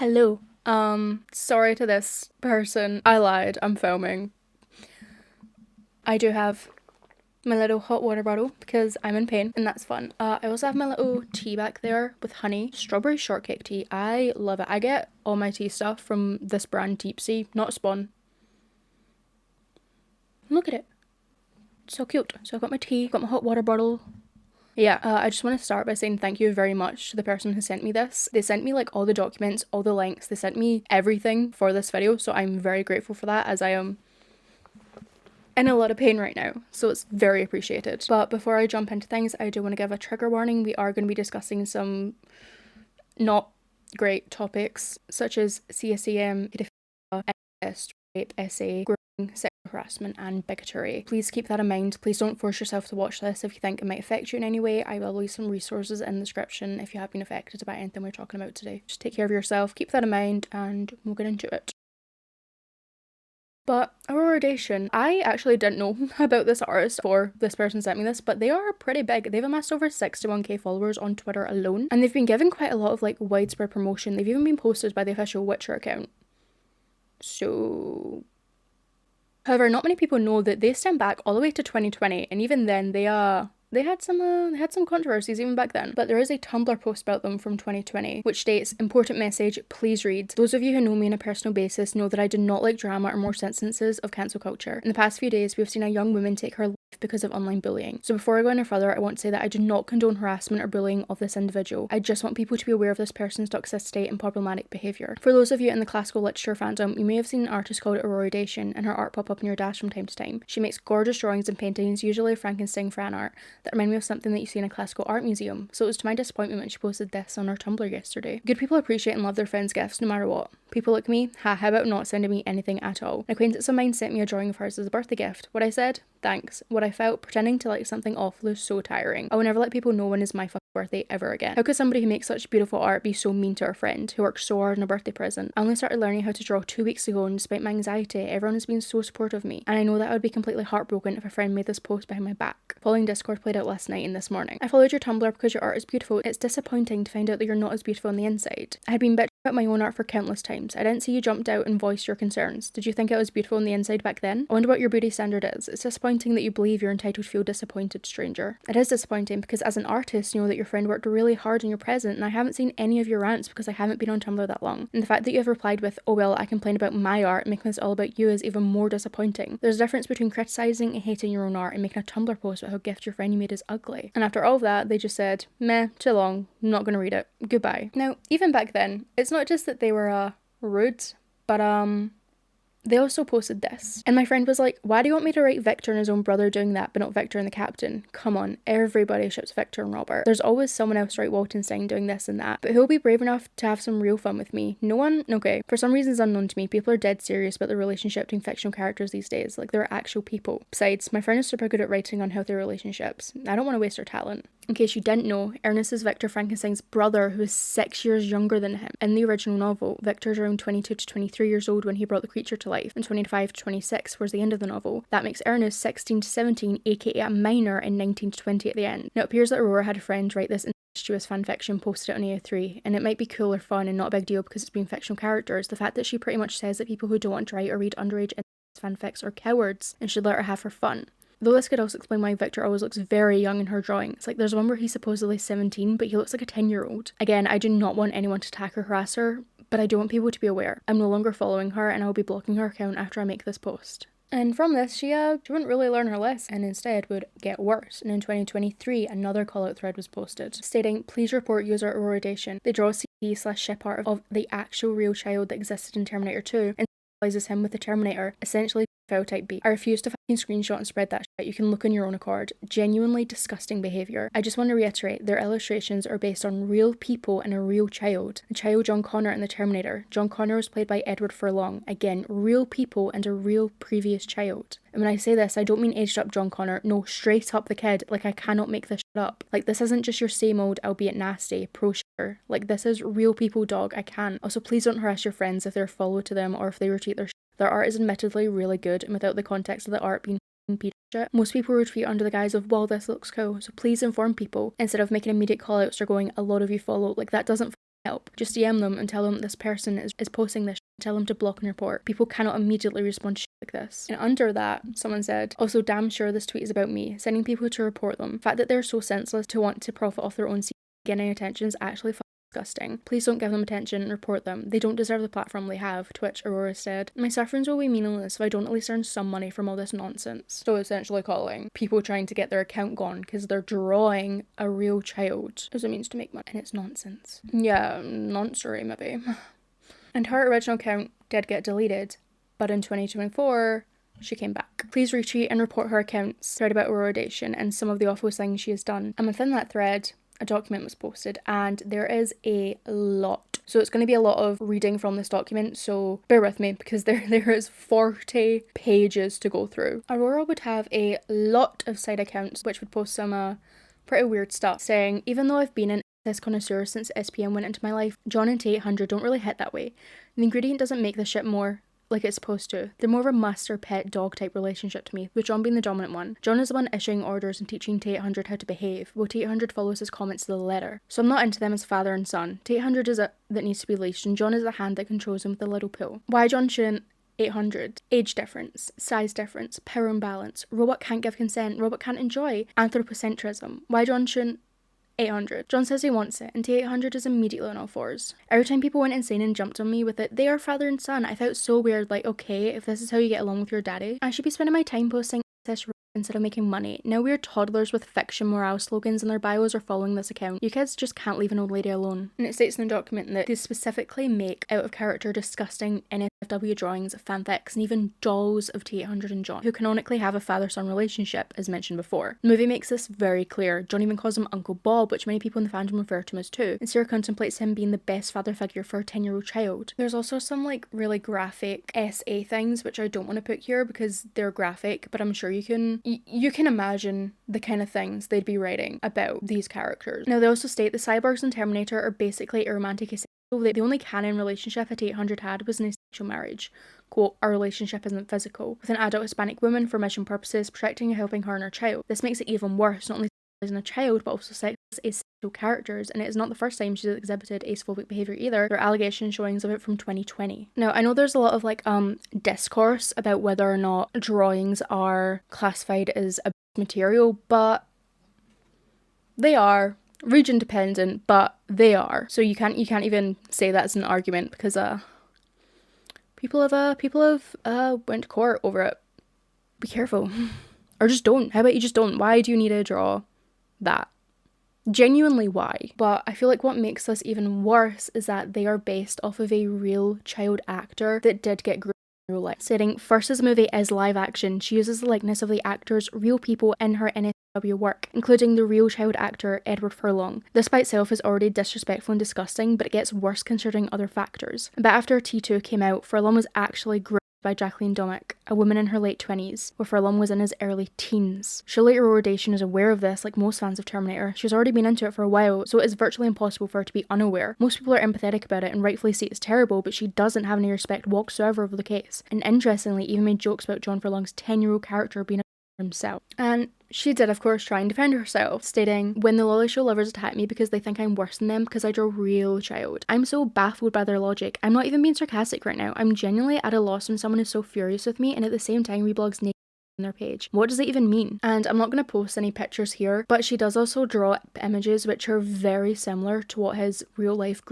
Hello. Sorry to this person. I lied. I'm filming. I do have my little hot water bottle because I'm in pain and that's fun. I also have my little tea back there with honey. Strawberry shortcake tea. I love it. I get all my tea stuff from this brand Deepsea, not Spawn. Look at it. So cute. So I've got my tea, got my hot water bottle. Yeah, I just want to start by saying thank you very much to the person who sent me this. They sent me like all the documents, all the links, they sent me everything for this video, so I'm very grateful for that as I am in a lot of pain right now, so it's very appreciated. But before I jump into things, I do want to give a trigger warning. We are going to be discussing some not great topics such as CSEM, pedophilia, rape, SA, grooming, sexual harassment and bigotry. Please keep that in mind. Please don't force yourself to watch this if you think it might affect you in any way. I will leave some resources in the description if you have been affected by anything we're talking about today. Just take care of yourself, keep that in mind, and we'll get into it. But Aurora, I actually didn't know about this artist before this person sent me this, but they are pretty big. They've amassed over 61k followers on Twitter alone, and they've been given quite a lot of like widespread promotion. They've even been posted by the official Witcher account. So however, not many people know that they stem back all the way to 2020, and even then they had some controversies even back then. But there is a Tumblr post about them from 2020 which states, "Important message, please read. Those of you who know me on a personal basis know that I do not like drama or more instances of cancel culture. In the past few days, we have seen a young woman take her life because of online bullying. So before I go any further, I want to say that I do not condone harassment or bullying of this individual. I just want people to be aware of this person's toxicity and problematic behaviour. For those of you in the classical literature fandom, you may have seen an artist called Aurora and her art pop up in your dash from time to time. She makes gorgeous drawings and paintings, usually Frankenstein fan art, that remind me of something that you see in a classical art museum. So it was to my disappointment when she posted this on her Tumblr yesterday. Good people appreciate and love their friends' gifts no matter what. People like me, how about not sending me anything at all? An acquaintance of mine sent me a drawing of hers as a birthday gift. What I said? Thanks. What I felt, pretending to like something awful, is so tiring. I will never let people know when is my fucking birthday ever again. How could somebody who makes such beautiful art be so mean to her friend who worked so hard on a birthday present? I only started learning how to draw 2 weeks ago, and despite my anxiety, everyone has been so supportive of me, and I know that I would be completely heartbroken if a friend made this post behind my back. Following Discord played out last night and this morning. I followed your Tumblr because your art is beautiful. It's disappointing to find out that you're not as beautiful on the inside. I had been bitching about my own art for countless times. I didn't see you jumped out and voiced your concerns. Did you think it was beautiful on the inside back then? I wonder what your beauty standard is. It's disappointing that you believe you're entitled to feel disappointed, stranger. It is disappointing because as an artist, you know that your friend worked really hard on your present, and I haven't seen any of your rants because I haven't been on Tumblr that long. And the fact that you have replied with, "Oh well, I complain about my art, making this all about you," is even more disappointing. There's a difference between criticising and hating your own art and making a Tumblr post about how gift your friend you made is ugly. And after all of that, they just said, "Meh, too long, I'm not gonna read it. Goodbye." Now, even back then, it's not just that they were rude, but they also posted this. And my friend was like, "Why do you want me to write Victor and his own brother doing that, but not Victor and the captain? Come on, everybody ships Victor and Robert. There's always someone else, right, Waltenstein, doing this and that. But who'll be brave enough to have some real fun with me? No one? Okay. For some reasons unknown to me, people are dead serious about the relationship between fictional characters these days. Like, they're actual people. Besides, my friend is super good at writing unhealthy relationships. I don't want to waste her talent." In case you didn't know, Ernest is Victor Frankenstein's brother, who is 6 years younger than him. In the original novel, Victor's around 22 to 23 years old when he brought the creature to life, and 25 to 26 was the end of the novel. That makes Ernest 16 to 17, aka a minor, and 19 to 20 at the end. Now, it appears that Aurora had a friend write this incestuous fanfiction, posted it on AO3, and it might be cool or fun and not a big deal because it's been fictional characters. The fact that she pretty much says that people who don't want to write or read underage fanfics are cowards and should let her have her fun. Though this could also explain why Victor always looks very young in her drawings. Like, there's one where he's supposedly 17, but he looks like a 10-year-old. Again, I do not want anyone to attack or harass her, but I do want people to be aware. I'm no longer following her, and I will be blocking her account after I make this post. And from this, she wouldn't really learn her lesson, and instead would get worse. And in 2023, another call-out thread was posted, stating, "Please report user Aurora. They draw a CD/ship art of the actual real child that existed in Terminator 2, and symbolizes him with the Terminator, essentially file type B. I refuse to fucking screenshot and spread that shit. You can look on your own accord. Genuinely disgusting behaviour. I just want to reiterate, their illustrations are based on real people and a real child. The child John Connor in the Terminator. John Connor was played by Edward Furlong. Again, real people and a real previous child." And when I say this, I don't mean aged up John Connor. No, straight up the kid. Like, I cannot make this shit up. Like, this isn't just your same old, albeit nasty, pro sugar. Like, this is real people, dog. I can't. Also, please don't harass your friends if they're follow to them or if they retweet their shit. Their art is admittedly really good, and without the context of the art being pedo shit, most people retweet under the guise of, "Well, this looks cool." So please inform people instead of making immediate callouts or going, "A lot of you follow." Like, that doesn't help. Just DM them and tell them this person is posting this. Tell them to block and report. People cannot immediately respond to like this. And under that, someone said, also damn sure this tweet is about me, sending people to report them. The fact that they're so senseless to want to profit off their own getting attention is actually disgusting. Please don't give them attention and report them. They don't deserve the platform they have. Twitch, Aurora said. My sufferings will be meaningless if I don't at least earn some money from all this nonsense. So essentially calling people trying to get their account gone because they're drawing a real child as a means to make money. And it's nonsense. Yeah, nonsense maybe. And her original account did get deleted, but in 2024, she came back. Please retweet and report her account's thread about Aurora Dation and some of the awful things she has done. And within that thread, a document was posted, and there is a lot. So it's going to be a lot of reading from this document, so bear with me because there is 40 pages to go through. Aurora would have a lot of side accounts which would post some pretty weird stuff, saying, even though I've been an this connoisseur since SPM went into my life, John and Tate 800 don't really hit that way. The ingredient doesn't make the shit more like it's supposed to. They're more of a master pet dog type relationship to me, with John being the dominant one. John is the one issuing orders and teaching Tate 800 how to behave, while Tate 800 follows his comments to the letter. So I'm not into them as father and son. Tate 800 is that needs to be leashed, and John is the hand that controls him with a little pull. Why John shouldn't 800. Age difference, size difference, power imbalance, robot can't give consent, robot can't enjoy, anthropocentrism. Why John shouldn't 800. John says he wants it, and T800 is immediately on all fours. Every time people went insane and jumped on me with it, they are father and son. I felt so weird, like, okay, if this is how you get along with your daddy, I should be spending my time posting this instead of making money. Now we're toddlers with fiction morale slogans and their bios are following this account. You kids just can't leave an old lady alone. And it states in the document that they specifically make out of character disgusting NSFW drawings, fanfics, and even dolls of T800 and John, who canonically have a father-son relationship, as mentioned before. The movie makes this very clear. John even calls him Uncle Bob, which many people in the fandom refer to him as too, and Sarah contemplates him being the best father figure for a 10-year-old child. There's also some like really graphic SA things, which I don't want to put here because they're graphic, but I'm sure you can imagine the kind of things they'd be writing about these characters. Now they also state the cyborgs and Terminator are basically a romantic asexual. The only canon relationship that 800 had was an asexual marriage. Quote, our relationship isn't physical, with an adult Hispanic woman for mission purposes, protecting and helping her and her child. This makes it even worse, not only sexualizing a child, but also sexualizing asexual characters, and it is not the first time she's exhibited asophobic behaviour either. There are allegation showings of it from 2020. Now, I know there's a lot of like discourse about whether or not drawings are classified as abuse material, but they are. Region dependent, but they are. So you can't even say that's an argument because people have went to court over it. Be careful. Or just don't. How about you just don't? Why do you need to draw that? Genuinely, why? But I feel like what makes this even worse is that they are based off of a real child actor that did get groomed in real life. Stating, first as the movie is live action, she uses the likeness of the actors, real people in her NSW work, including the real child actor Edward Furlong. This by itself is already disrespectful and disgusting, but it gets worse considering other factors. But after T2 came out, Furlong was actually groomed by Jacqueline Domick, a woman in her late 20s, where Furlong was in his early teens. Surely Aurora Dation is aware of this, like most fans of Terminator. She's already been into it for a while, so it is virtually impossible for her to be unaware. Most people are empathetic about it and rightfully see it's terrible, but she doesn't have any respect whatsoever over the case, and interestingly even made jokes about John Furlong's 10-year-old character being a himself. And she did, of course, try and defend herself, stating, when the lolly show lovers attack me because they think I'm worse than them because I draw real child. I'm so baffled by their logic. I'm not even being sarcastic right now. I'm genuinely at a loss when someone is so furious with me and at the same time reblogs naked on their page. What does it even mean? And I'm not going to post any pictures here, but she does also draw images which are very similar to what his real life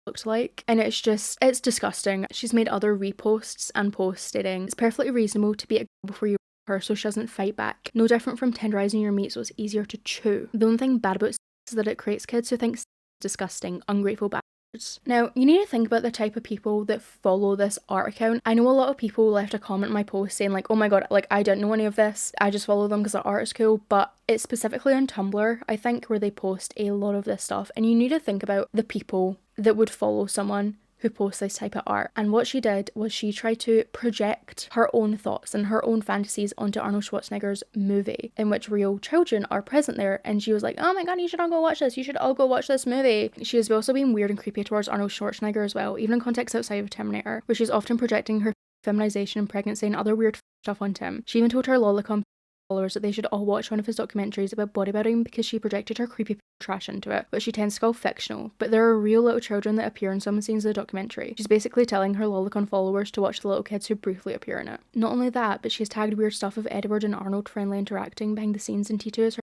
looks like, and it's disgusting. She's made other reposts and posts stating, it's perfectly reasonable to be a girl before you her so she doesn't fight back. No different from tenderizing your meat so it's easier to chew. The only thing bad about sex is that it creates kids who think sex is disgusting, ungrateful bastards. Now, you need to think about the type of people that follow this art account. I know a lot of people left a comment on my post saying like, oh my god, like I didn't know any of this, I just follow them because their art is cool, but it's specifically on Tumblr, I think, where they post a lot of this stuff, and you need to think about the people that would follow someone who posts this type of art. And what she did was she tried to project her own thoughts and her own fantasies onto Arnold Schwarzenegger's movie, in which real children are present there, and she was like, oh my god, you should all go watch this, you should all go watch this movie. She has also been weird and creepy towards Arnold Schwarzenegger as well, even in contexts outside of Terminator, where she's often projecting her feminization and pregnancy and other weird stuff onto him. She even told her lolicon followers that they should all watch one of his documentaries about bodybuilding because she projected her creepy trash into it, but she tends to call fictional. But there are real little children that appear in some scenes of the documentary. She's basically telling her lolicon followers to watch the little kids who briefly appear in it. Not only that, but she's tagged weird stuff of Edward and Arnold friendly interacting behind the scenes, and Tito is her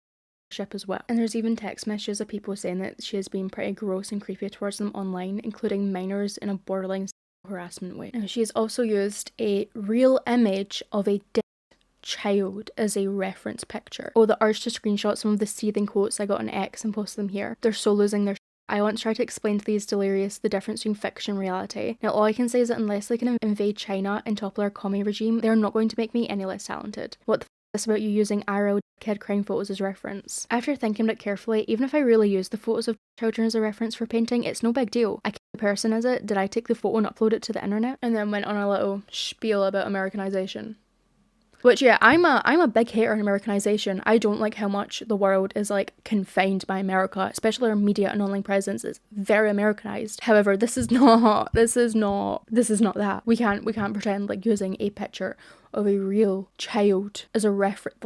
ship as well. And there's even text messages of people saying that she has been pretty gross and creepy towards them online, including minors in a borderline harassment way. Now, she has also used a real image of a dead child as a reference picture. Oh, the urge to screenshot some of the seething quotes I got on X and post them here. They're so losing their I once tried to explain to these delirious the difference between fiction and reality. Now, all I can say is that unless they can invade China and topple our commie regime, they're not going to make me any less talented. What the f is about you using IRL kid crying photos as reference? After thinking about it carefully, even if I really use the photos of children as a reference for painting, it's no big deal. I keep the person as it. Did I take the photo and upload it to the internet? And then went on a little spiel about Americanization. Which, yeah, I'm a big hater on Americanization. I don't like how much the world is, like, confined by America, especially our media and online presence is very Americanized. However, this is not that. We can't pretend like using a picture of a real child as a reference.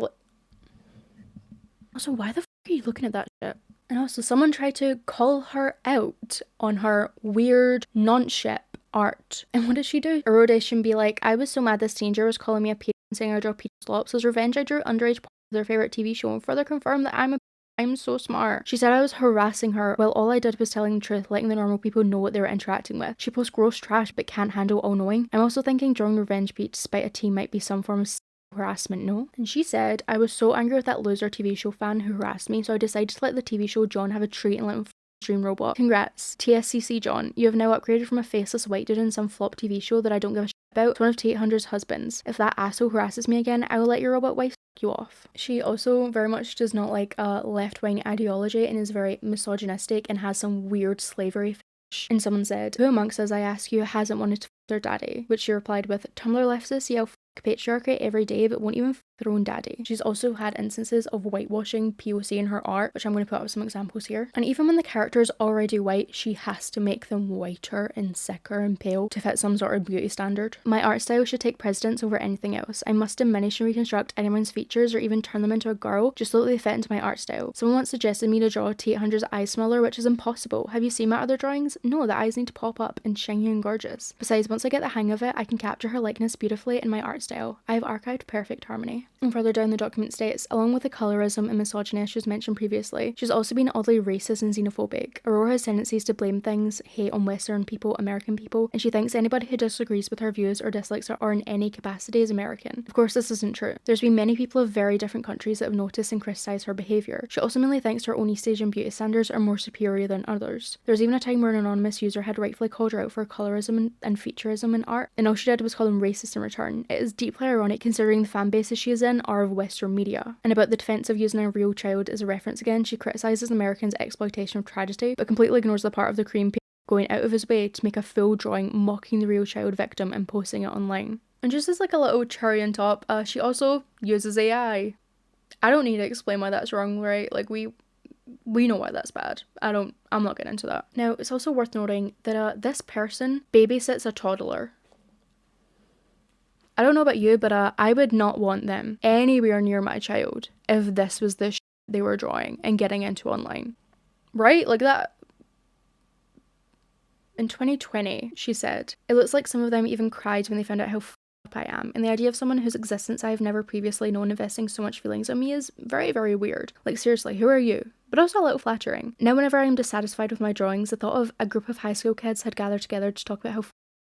Also, why the f are you looking at that shit? And also, someone tried to call her out on her weird non-ship art. And what did she do? Erodation be like, I was so mad this teenager was calling me a pedo and saying I draw pedo slops. As revenge, I drew underage porn of their favourite TV show and further confirmed that I'm so smart. She said I was harassing her while all I did was telling the truth, letting the normal people know what they were interacting with. She posts gross trash but can't handle all knowing. I'm also thinking drawing revenge beat despite a teen might be some form of harassment, no? And she said, I was so angry with that loser TV show fan who harassed me, so I decided to let the TV show John have a treat and let him dream robot. Congrats, TSCC John. You have now upgraded from a faceless white dude in some flop TV show that I don't give a shit about to one of Tate Hunter's husbands. If that asshole harasses me again, I will let your robot wife you off. She also very much does not like left-wing ideology and is very misogynistic and has some weird slavery fetish. And someone said, who amongst us, I ask you, hasn't wanted to f their daddy? Which she replied with, Tumblr leftists yell patriarchy every day but won't even f their own daddy. She's also had instances of whitewashing POC in her art, which I'm going to put up some examples here. And even when the character is already white, she has to make them whiter and sicker and pale to fit some sort of beauty standard. My art style should take precedence over anything else. I must diminish and reconstruct anyone's features or even turn them into a girl just so that they fit into my art style. Someone once suggested me to draw Tate Hunter's eye smaller, which is impossible. Have you seen my other drawings? No, the eyes need to pop up and shiny and gorgeous. Besides, once I get the hang of it, I can capture her likeness beautifully in my art style. I have archived perfect harmony. And further down the document states, along with the colorism and misogyny issues mentioned previously, she's also been oddly racist and xenophobic. Aurora has tendencies to blame things, hate on Western people, American people, and she thinks anybody who disagrees with her views or dislikes her or in any capacity is American. Of course, this isn't true. There's been many people of very different countries that have noticed and criticised her behaviour. She also mainly thinks her own East Asian beauty standards are more superior than others. There's even a time where an anonymous user had rightfully called her out for colorism and featureism in art, and all she did was call him racist in return. It is deeply ironic considering the fan bases she is in are of Western media. And about the defence of using a real child as a reference again, she criticises Americans' exploitation of tragedy, but completely ignores the part of the cream going out of his way to make a full drawing mocking the real child victim and posting it online. And just as like a little cherry on top, she also uses AI. I don't need to explain why that's wrong, right? Like we know why that's bad. I'm not getting into that. Now, it's also worth noting that this person babysits a toddler. I don't know about you, but I would not want them anywhere near my child if this was the shit they were drawing and getting into online. Right? Like that. In 2020, she said, it looks like some of them even cried when they found out how f***ed up I am, and the idea of someone whose existence I have never previously known investing so much feelings in me is very, very weird. Like seriously, who are you? But also a little flattering. Now whenever I am dissatisfied with my drawings, the thought of a group of high school kids had gathered together to talk about how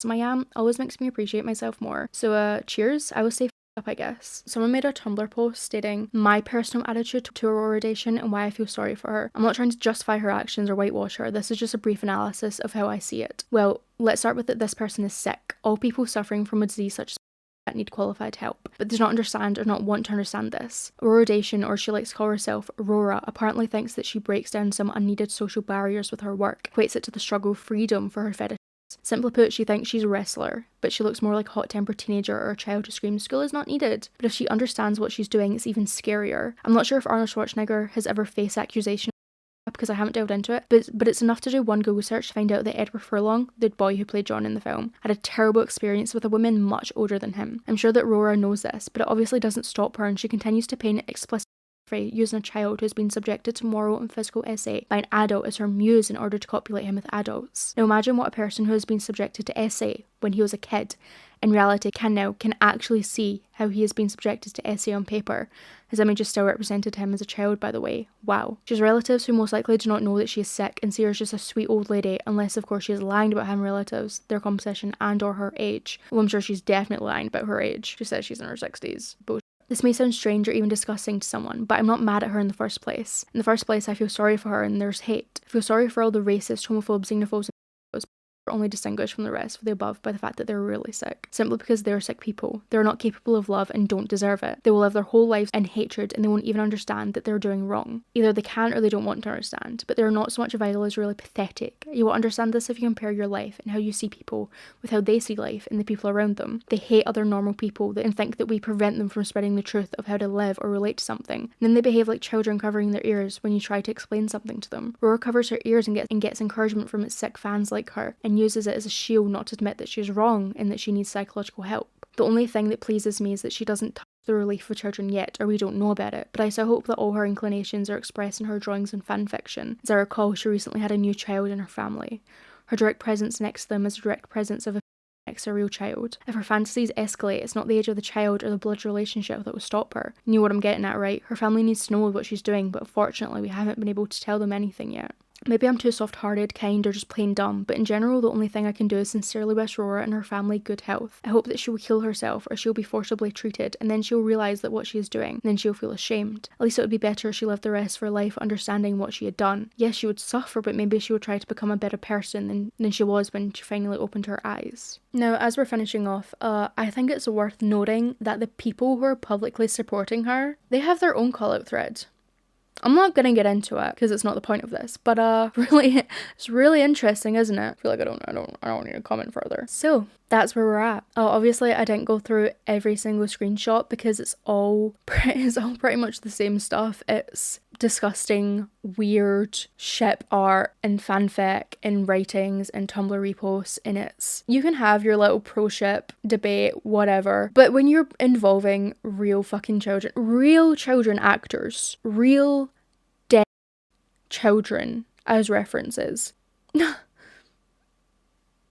I am always makes me appreciate myself more. So cheers, I will stay up, I guess. Someone made a Tumblr post stating my personal attitude to Aurora Dation and why I feel sorry for her. I'm not trying to justify her actions or whitewash her, this is just a brief analysis of how I see it. Well, let's start with that this person is sick. All people suffering from a disease such as that need qualified help, but does not understand or not want to understand this. Aurora Dation, or she likes to call herself Aurora, apparently thinks that she breaks down some unneeded social barriers with her work, equates it to the struggle of freedom for her fetish. Simply put, she thinks she's a wrestler, but she looks more like a hot-tempered teenager or a child who screams, school is not needed. But if she understands what she's doing, it's even scarier. I'm not sure if Arnold Schwarzenegger has ever faced accusation because I haven't delved into it, but it's enough to do one Google search to find out that Edward Furlong, the boy who played John in the film, had a terrible experience with a woman much older than him. I'm sure that Rora knows this, but it obviously doesn't stop her, and she continues to paint explicit using a child who's been subjected to moral and physical essay by an adult as her muse in order to copulate him with adults. Now imagine what a person who has been subjected to essay when he was a kid in reality can actually see how he has been subjected to essay on paper. His image is still represented him as a child, by the way. Wow. She has relatives who most likely do not know that she is sick and see her as just a sweet old lady, unless of course she is lying about having relatives, their composition and or her age. Well, I'm sure she's definitely lying about her age. She says she's in her 60s. Bullshit. This may sound strange or even disgusting to someone, but I'm not mad at her in the first place. In the first place, I feel sorry for her and there's hate. I feel sorry for all the racist, homophobes, xenophobes, are only distinguished from the rest of the above by the fact that they're really sick. Simply because they're sick people. They're not capable of love and don't deserve it. They will live their whole lives in hatred and they won't even understand that they're doing wrong. Either they can't or they don't want to understand, but they're not so much vital as really pathetic. You will understand this if you compare your life and how you see people with how they see life and the people around them. They hate other normal people and think that we prevent them from spreading the truth of how to live or relate to something. And then they behave like children covering their ears when you try to explain something to them. Rora covers her ears and gets encouragement from its sick fans like her and uses it as a shield not to admit that she's wrong and that she needs psychological help. The only thing that pleases me is that she doesn't touch the relief for children yet, or we don't know about it, but I still hope that all her inclinations are expressed in her drawings and fan fiction. As I recall, she recently had a new child in her family. Her direct presence next to them is a direct presence of a next to a real child. If her fantasies escalate, it's not the age of the child or the blood relationship that will stop her. You know what I'm getting at, right? Her family needs to know what she's doing, but fortunately we haven't been able to tell them anything yet. Maybe I'm too soft-hearted, kind, or just plain dumb, but in general the only thing I can do is sincerely wish Rora and her family good health. I hope that she will heal herself or she'll be forcibly treated and then she'll realise that what she is doing, and then she'll feel ashamed. At least it would be better if she lived the rest of her life understanding what she had done. Yes, she would suffer, but maybe she would try to become a better person than she was when she finally opened her eyes. Now, as we're finishing off, I think it's worth noting that the people who are publicly supporting her, they have their own call-out thread. I'm not gonna get into it because it's not the point of this, but really, it's really interesting, isn't it? I feel like I don't need to comment further. So that's where we're at. Obviously, I didn't go through every single screenshot because it's all pretty much the same stuff. It's disgusting, weird ship art and fanfic and writings and Tumblr reposts, and you can have your little pro ship debate, whatever, but when you're involving real fucking children, real children actors, real dead children as references. I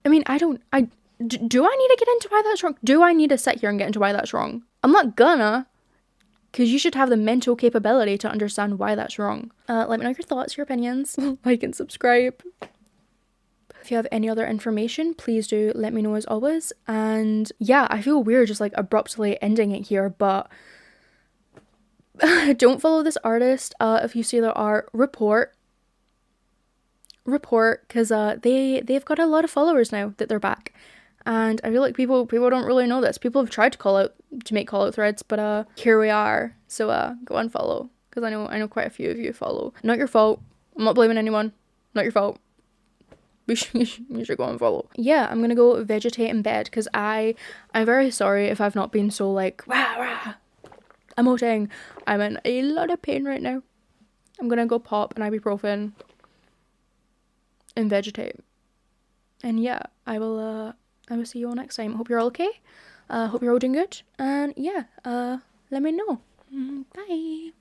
mean, do I need to get into why that's wrong? Do I need to sit here and get into why that's wrong? I'm not gonna. Because you should have the mental capability to understand why that's wrong. Let me know your thoughts, your opinions. Like and subscribe. If you have any other information, please do let me know as always. And yeah, I feel weird just like abruptly ending it here, but don't follow this artist. If you see their art, report, because they've got a lot of followers now that they're back. And I feel like people don't really know this. People have tried to make call out threads, but here we are. So go and follow, because I know quite a few of you follow. Not your fault. I'm not blaming anyone. Not your fault. You should go and follow. Yeah, I'm gonna go vegetate in bed because I'm very sorry if I've not been so like rah rah emoting. I'm in a lot of pain right now. I'm gonna go pop an ibuprofen and vegetate. And yeah, I will see you all next time. Hope you're all okay. Hope you're all doing good. And yeah, let me know. Bye.